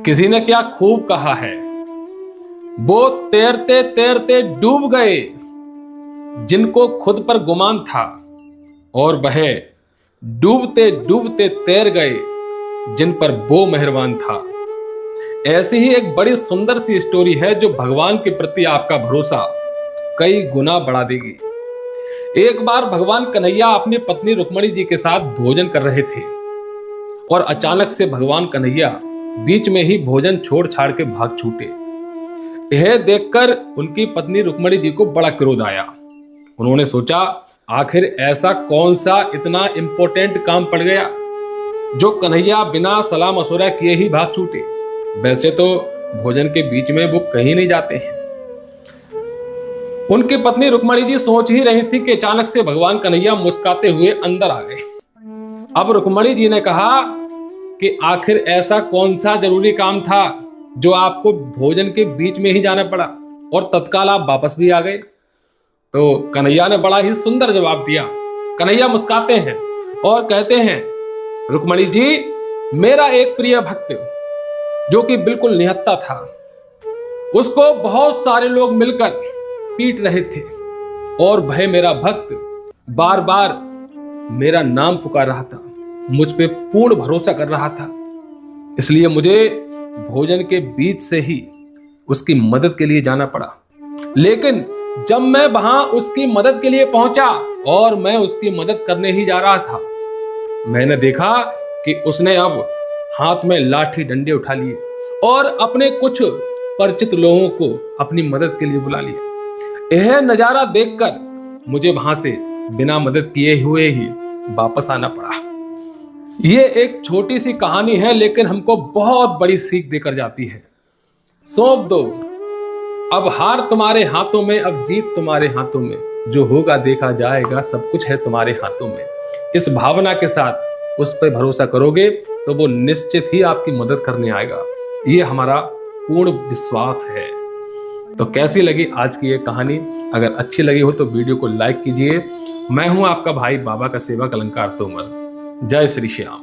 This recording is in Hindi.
किसी ने क्या खूब कहा है, वो तैरते तैरते डूब गए जिनको खुद पर गुमान था, और वह डूबते डूबते तैर गए जिन पर वो मेहरबान था। ऐसी ही एक बड़ी सुंदर सी स्टोरी है जो भगवान के प्रति आपका भरोसा कई गुना बढ़ा देगी। एक बार भगवान कन्हैया अपनी पत्नी रुक्मणी जी के साथ भोजन कर रहे थे और अचानक से भगवान कन्हैया बीच में ही भोजन छोड़ छाड़ के भाग छूटे। यह देखकर उनकी पत्नी रुक्मणी जी को बड़ा क्रोध आया। उन्होंने सोचा, आखिर ऐसा कौन सा इतना इंपॉर्टेंट काम पड़ गया जो कन्हैया बिना सलाह मशवरा किए ही भाग छूटे। वैसे तो भोजन के बीच में वो कहीं नहीं जाते हैं। उनकी पत्नी रुक्मणी जी सोच ही रही थी कि अचानक से भगवान कन्हैया मुस्कुराते हुए अंदर आ गए। अब रुक्मणी जी ने कहा कि आखिर ऐसा कौन सा जरूरी काम था जो आपको भोजन के बीच में ही जाना पड़ा और तत्काल आप वापस भी आ गए। तो कन्हैया ने बड़ा ही सुंदर जवाब दिया। कन्हैया मुस्कुराते हैं और कहते हैं, रुक्मणी जी, मेरा एक प्रिय भक्त जो कि बिल्कुल निहत्था था, उसको बहुत सारे लोग मिलकर पीट रहे थे और वह मेरा भक्त बार बार मेरा नाम पुकार रहा था, मुझ पे पूर्ण भरोसा कर रहा था, इसलिए मुझे भोजन के बीच से ही उसकी मदद के लिए जाना पड़ा। लेकिन जब मैं वहां उसकी मदद के लिए पहुंचा और मैं उसकी मदद करने ही जा रहा था, मैंने देखा कि उसने अब हाथ में लाठी डंडे उठा लिए और अपने कुछ परिचित लोगों को अपनी मदद के लिए बुला लिया। यह नजारा देखकर मुझे वहां से बिना मदद किए हुए ही वापस आना पड़ा। ये एक छोटी सी कहानी है, लेकिन हमको बहुत बड़ी सीख देकर जाती है। सौंप दो, अब हार तुम्हारे हाथों में, अब जीत तुम्हारे हाथों में, जो होगा देखा जाएगा, सब कुछ है तुम्हारे हाथों में। इस भावना के साथ उस पर भरोसा करोगे तो वो निश्चित ही आपकी मदद करने आएगा। ये हमारा पूर्ण विश्वास है। तो कैसी लगी आज की ये कहानी? अगर अच्छी लगी हो तो वीडियो को लाइक कीजिए। मैं हूं आपका भाई बाबा का सेवक अलंकार तोमर। जय श्री श्याम।